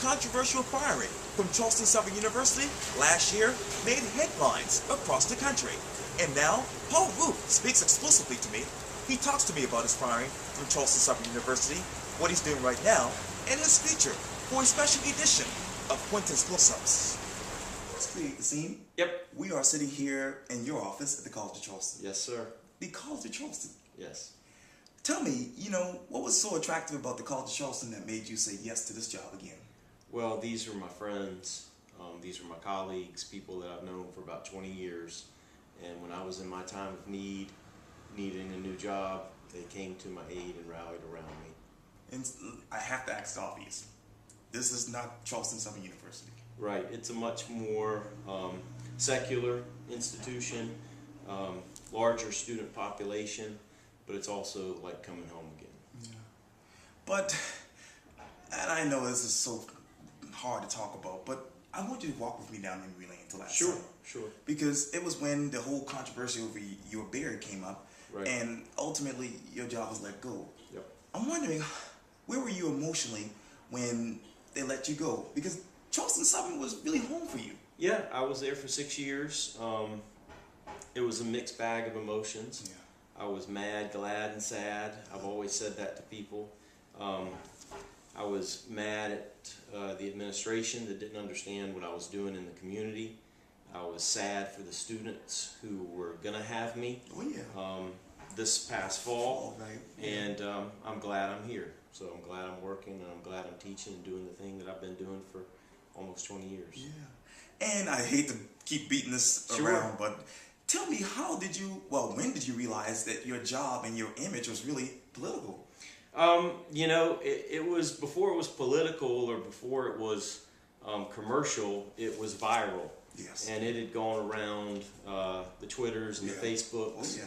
controversial firing from Charleston Southern University last year made headlines across the country. And now, Paul Root speaks exclusively to me. He talks to me about his firing from Charleston Southern University, what he's doing right now, and his future for a special edition of Quintin's Close-Ups. Let's create the scene. Yep. We are sitting here in your office at the College of Charleston. Yes, sir. The College of Charleston. Yes. Tell me, what was so attractive about the College of Charleston that made you say yes to this job again? Well, these are my friends. These are my colleagues, people that I've known for about 20 years. And when I was in my time of need, needing a new job, they came to my aid and rallied around me. And I have to ask the obvious. This is not Charleston Southern University. Right. It's a much more secular institution, larger student population, but it's also like coming home again. Yeah. But, and I know this is so hard to talk about, but I want you to walk with me down memory lane to last summer. Sure. Because it was when the whole controversy over your beard came up, right, and ultimately your job was let go. Yep. I'm wondering, where were you emotionally when they let you go? Because Charleston Southern was really home for you. Yeah, I was there for 6 years. It was a mixed bag of emotions. Yeah. I was mad, glad, and sad. I've always said that to people. I was mad at the administration that didn't understand what I was doing in the community. I was sad for the students who were going to have me this past fall. Right. And I'm glad I'm here. So I'm glad I'm working, and I'm glad I'm teaching and doing the thing that I've been doing for almost 20 years. Yeah. And I hate to keep beating this around, but tell me, when did you realize that your job and your image was really political? It was before it was political or before it was commercial, it was viral. Yes. And it had gone around the Twitters and the Facebooks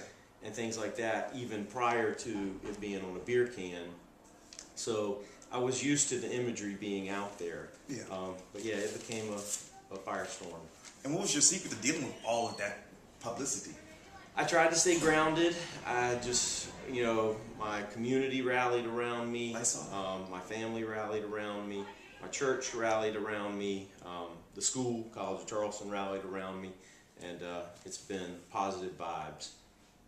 and things like that, even prior to it being on a beer can. So I was used to the imagery being out there. Yeah. But yeah, it became a firestorm. And what was your secret to dealing with all of that publicity? I tried to stay grounded. I just, my community rallied around me. I saw. My family rallied around me. My church rallied around me. The school, College of Charleston, rallied around me. And it's been positive vibes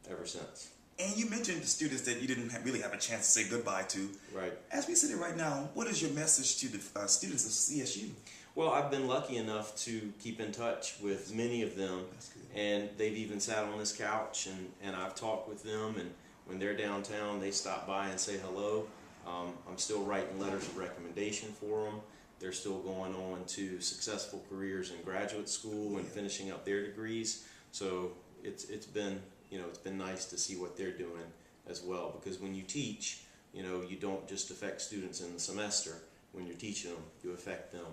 ever since. And you mentioned the students that you didn't really have a chance to say goodbye to. Right. As we sit here right now, what is your message to the students of CSU? Well, I've been lucky enough to keep in touch with many of them. That's good. And they've even sat on this couch, and I've talked with them, and when they're downtown, they stop by and say hello. I'm still writing letters of recommendation for them. They're still going on to successful careers in graduate school and finishing up their degrees. So it's been nice to see what they're doing as well, because when you teach, you don't just affect students in the semester. When you're teaching them, you affect them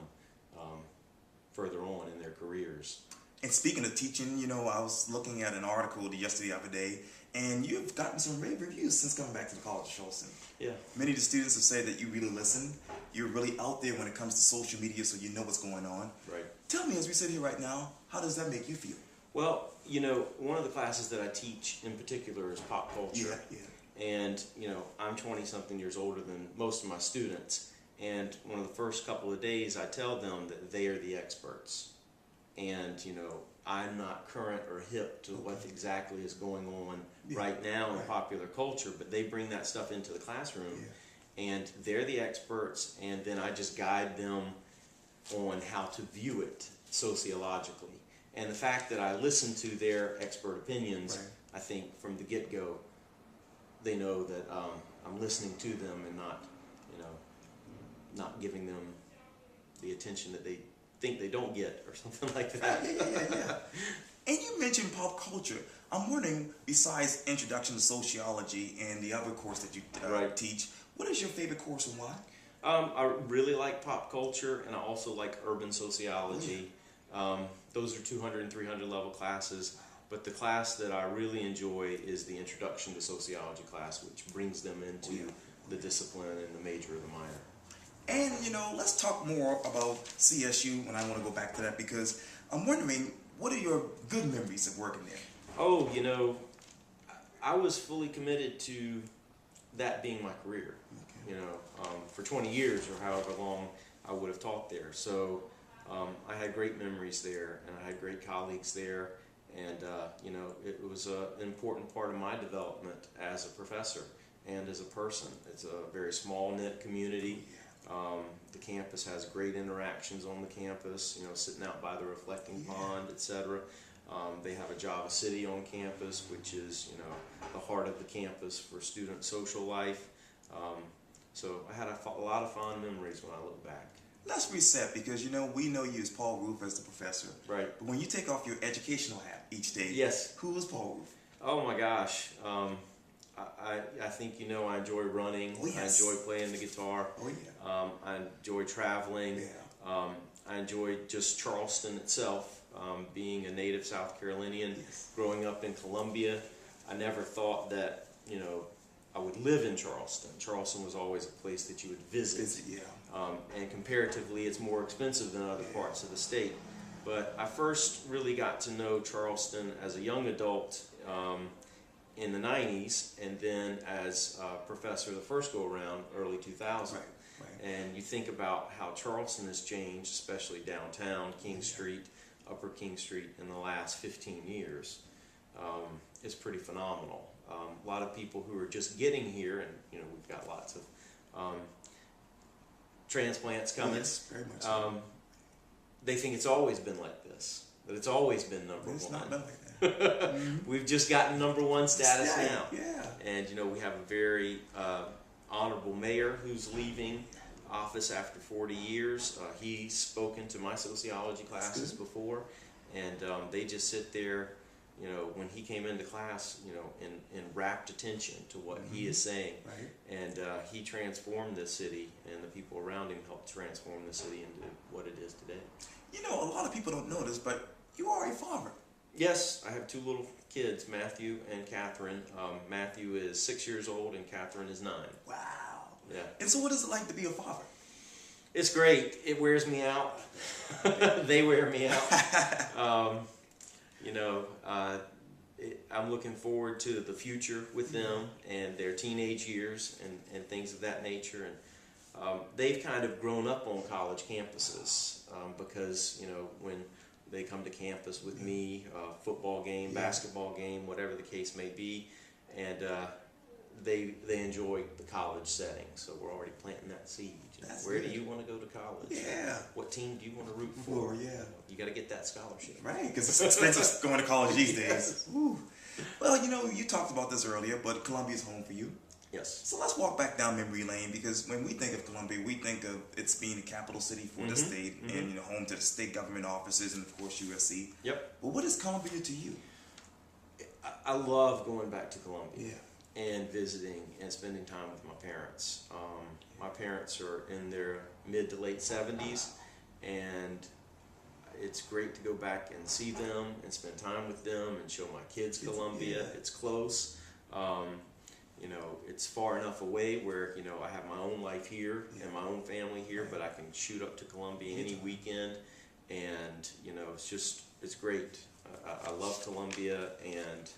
further on in their careers. And speaking of teaching, I was looking at an article the other day, and you've gotten some rave reviews since coming back to the College of Charleston. Yeah. Many of the students have said that you really listen. You're really out there when it comes to social media, so you know what's going on. Right. Tell me, as we sit here right now, how does that make you feel? Well, one of the classes that I teach in particular is pop culture. Yeah. And, I'm 20-something years older than most of my students. And one of the first couple of days, I tell them that they are the experts. And, I'm not current or hip to what exactly is going on right now in popular culture, but they bring that stuff into the classroom. Yeah. And they're the experts, and then I just guide them on how to view it sociologically. And the fact that I listen to their expert opinions, I think from the get-go, they know that I'm listening to them and not giving them the attention that they think they don't get or something like that. Yeah. And you mentioned pop culture. I'm wondering, besides Introduction to Sociology and the other course that you teach, what is your favorite course and why? I really like pop culture, and I also like urban sociology. Those are 200 and 300 level classes, but the class that I really enjoy is the Introduction to Sociology class, which brings them into the discipline and the major or the minor. And, let's talk more about CSU, and I want to go back to that because I'm wondering, what are your good memories of working there? Oh, I was fully committed to that being my career. Okay. For 20 years or however long I would have taught there. So I had great memories there, and I had great colleagues there, and you know, it was an important part of my development as a professor and as a person. It's a very small knit community. The campus has great interactions on the campus, you know, sitting out by the reflecting pond, etc. They have a Java City on campus, which is, you know, the heart of the campus for student social life. So I had a lot of fond memories when I look back. Let's reset, because you know, we know you as Paul Roof as the professor. Right. But when you take off your educational hat each day, yes, who was Paul Roof? Oh my gosh. I think, you know, I enjoy running. Oh, yes. I enjoy playing the guitar. Oh yeah. I enjoy traveling. Yeah. I enjoy just Charleston itself. Being a native South Carolinian, Yes. growing up in Columbia, I never thought that, you know, I would live in Charleston. Charleston was always a place that you would visit. Yeah. And comparatively, it's more expensive than other parts of the state. But I first really got to know Charleston as a young adult in the 90s, and then as a professor the first go around, early 2000. Right. Right. And you think about how Charleston has changed, especially downtown, King Street, Upper King Street, in the last 15 years. It's pretty phenomenal. A lot of people who are just getting here, and you know, we've got lots of transplants coming. Yes, very much so. They think it's always been like this, that it's always been number It's one. not been like that. We've just gotten number one status now. Yeah. And you know, we have a very honorable mayor who's leaving office after 40 years. He's spoken to my sociology classes before, and they just sit there, you know, when he came into class, you know, in rapt attention to what he is saying. Right. And he transformed this city, and the people around him helped transform the city into what it is today. You know, a lot of people don't know this, but you are a father. Yes, I have two little kids, Matthew and Catherine. Matthew is 6 years old and Catherine is 9. Wow. Yeah. And so what is it like to be a father? It's great. It wears me out. They wear me out. You know, I'm looking forward to the future with them and their teenage years and things of that nature. And they've kind of grown up on college campuses because, you know, when they come to campus with me, football game, basketball game, whatever the case may be, and they enjoy the college setting. So we're already planting that seed. Where do you want to go to college? Yeah. What team do you want to root for? Yeah. You got to get that scholarship. Right, because it's expensive going to college these days. Ooh. Well, you know, you talked about this earlier, but Columbia is home for you. Yes. So let's walk back down memory lane, because when we think of Columbia, we think of it's being the capital city for the state and, you know, home to the state government offices and, of course, USC. Yep. But what is Columbia to you? I love going back to Columbia. Yeah. And visiting and spending time with my parents. My parents are in their mid to late 70s, and it's great to go back and see them and spend time with them and show my kids Columbia. It's close. You know, it's far enough away where, you know, I have my own life here and my own family here, but I can shoot up to Columbia any weekend, and, you know, it's great. I love Columbia, and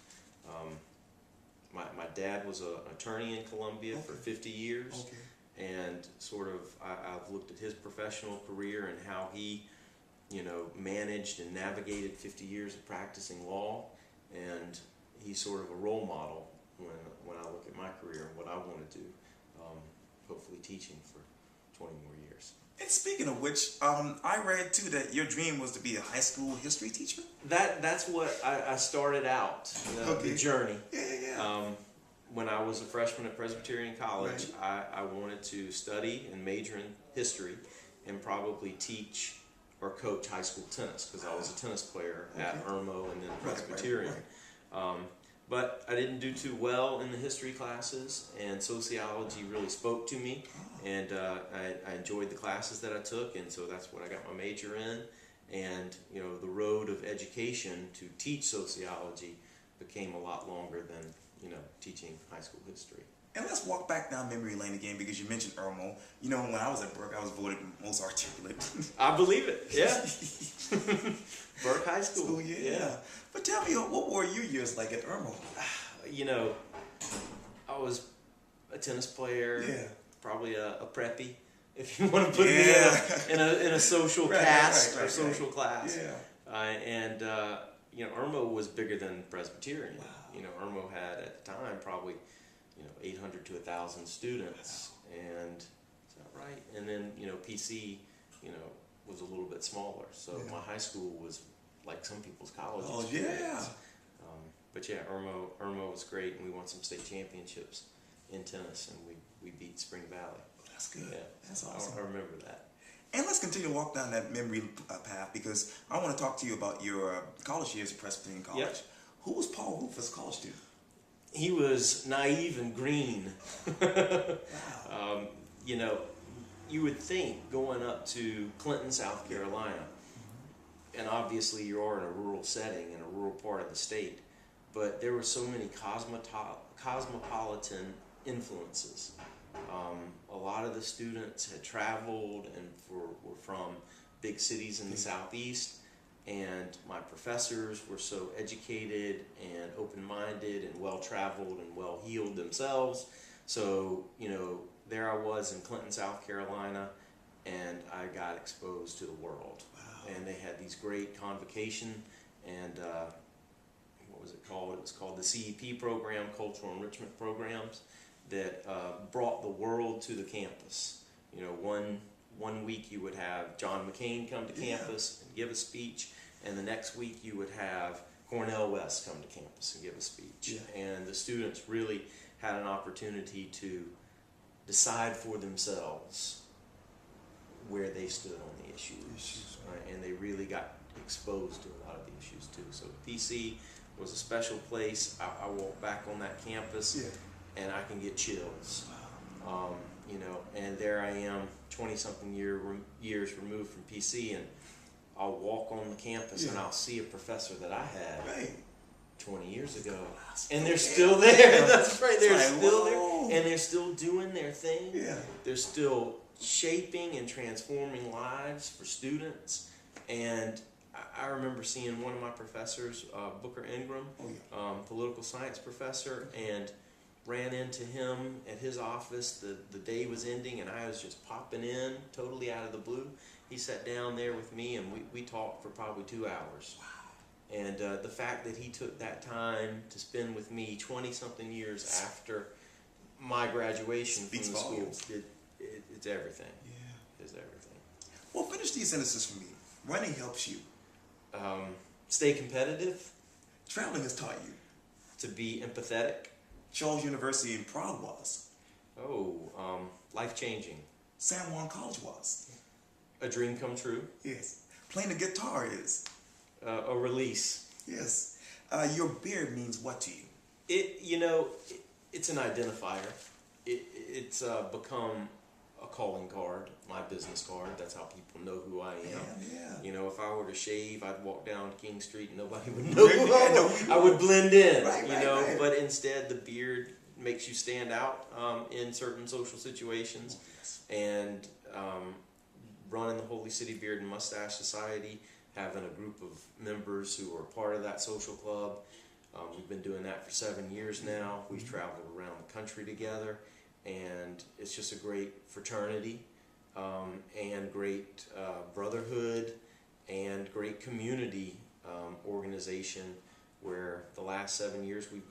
my dad was an attorney in Columbia for 50 years, and sort of I've looked at his professional career and how he, you know, managed and navigated 50 years of practicing law, and he's sort of a role model when I look at my career and what I want to do, hopefully teaching for 20 more years. And speaking of which, I read too that your dream was to be a high school history teacher. That's what I started out, the journey. Yeah. When I was a freshman at Presbyterian College, I wanted to study and major in history and probably teach or coach high school tennis, because I was a tennis player at Irmo and then Presbyterian. But I didn't do too well in the history classes, and sociology really spoke to me, and I enjoyed the classes that I took, and so that's what I got my major in. And, you know, the road of education to teach sociology became a lot longer than, you know, teaching high school history. And let's walk back down memory lane again, because you mentioned Irmo. You know, when I was at Burke, I was voted most articulate. I believe it, yeah. Burke High School. Yeah. But tell me, what were your years like at Irmo? You know, I was a tennis player, probably a preppy. if you want to put me in a social cast or social class. Yeah. And you know, Irmo was bigger than Presbyterian. Wow. You know, Irmo had at the time probably 800 to 1,000 students, and is that right? And then PC was a little bit smaller. So my high school was like some people's colleges. Oh yeah. But yeah, Irmo was great, and we won some state championships in tennis, and we beat Spring Valley. That's good. Yeah, That's awesome. I remember that. And let's continue to walk down that memory path, because I want to talk to you about your college years at Presbyterian College. Yep. Who was Paul Roof as a college student? He was naive and green. Wow. You would think going up to Clinton, South Carolina, and obviously you are in a rural setting, in a rural part of the state, but there were so many cosmopolitan influences. A lot of the students had traveled and were from big cities in the southeast, and my professors were so educated and open-minded and well-traveled and well-heeled themselves. So, there I was in Clinton, South Carolina, and I got exposed to the world. Wow. And they had these great convocation and what was it called? It was called the CEP program, Cultural Enrichment Programs, that brought the world to the campus. One week you would have John McCain come to campus and give a speech, and the next week you would have Cornel West come to campus and give a speech. Yeah. And the students really had an opportunity to decide for themselves where they stood on the issues. Right? And they really got exposed to a lot of the issues too. So PC was a special place. I walk back on that campus and I can get chills. Wow. And there I am, 20-something years removed from PC, and I'll walk on the campus and I'll see a professor that I had 20 years ago, and they're still there. That's right, they're still there, and they're still doing their thing. Yeah. They're still shaping and transforming lives for students. And I remember seeing one of my professors, Booker Ingram, political science professor, and ran into him at his office. The day was ending, and I was just popping in totally out of the blue. He sat down there with me, and we talked for probably 2 hours. Wow. And the fact that he took that time to spend with me 20-something years after my graduation from the school, it's everything. Yeah. It's everything. Well, finish these sentences for me. Running helps you. Stay competitive. Traveling has taught you. To be empathetic. Charles University in Prague was. Life-changing. San Juan College was. A dream come true. Yes. Playing the guitar is. A release. Yes. Your beard means what to you? It's an identifier. It's become a calling card, my business card. That's how people know who I am. Yeah. If I were to shave, I'd walk down King Street and nobody would know who I was. I would blend in, right. But instead, the beard makes you stand out in certain social situations. And running the Holy City Beard and Mustache Society, having a group of members who are part of that social club. We've been doing that for 7 years now. We've traveled around the country together, and it's just a great fraternity and great brotherhood and great community organization, where the last 7 years we've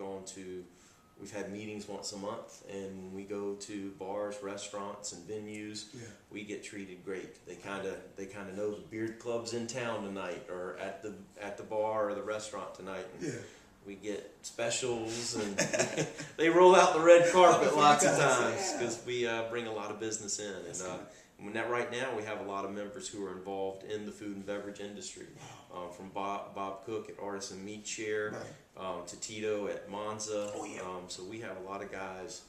had meetings once a month, and we go to bars, restaurants, and venues. Yeah. We get treated great. They kind of know the beard club's in town tonight, or at the bar or the restaurant tonight. And we get specials, and they roll out the red carpet lots of times, because we bring a lot of business in. And right now we have a lot of members who are involved in the food and beverage industry, from Bob Cook at Artisan Meat Share, to Tito at Monza. So we have a lot of guys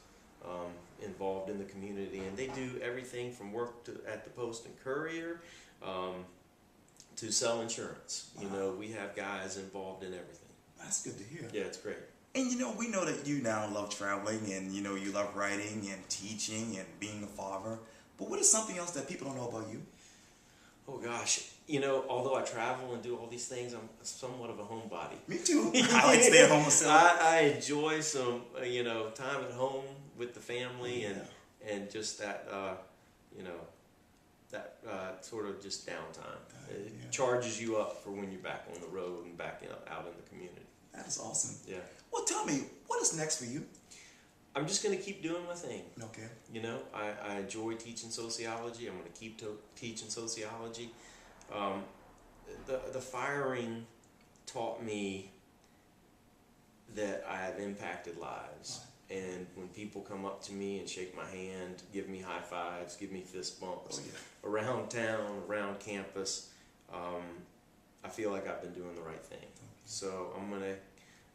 involved in the community, and they do everything from work at the Post and Courier to sell insurance. We have guys involved in everything. That's good to hear. Yeah, it's great. And we know that you now love traveling, and you love writing and teaching and being a father. But what is something else that people don't know about you? Oh gosh, although I travel and do all these things, I'm somewhat of a homebody. Me too. I like to stay at home myself. I enjoy some, time at home with the family, and just that, that sort of just downtime. It yeah. charges you up for when you're back on the road and back out in the community. That is awesome. Yeah. Well, tell me, what is next for you? I'm just going to keep doing my thing. Okay. You know, I enjoy teaching sociology. I'm going to keep teaching sociology. The firing taught me that I have impacted lives. And when people come up to me and shake my hand, give me high fives, give me fist bumps around town, around campus, I feel like I've been doing the right thing. So I'm going to,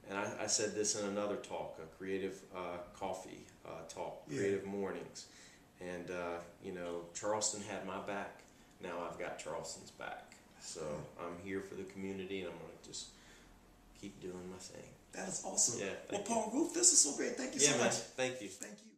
and I said this in another talk, a creative coffee talk, creative mornings. And, you know, Charleston had my back. Now I've got Charleston's back. So I'm here for the community, and I'm going to just keep doing my thing. That is awesome. Yeah, well, Paul Roof, this is so great. Thank you so much. Man, thank you. Thank you.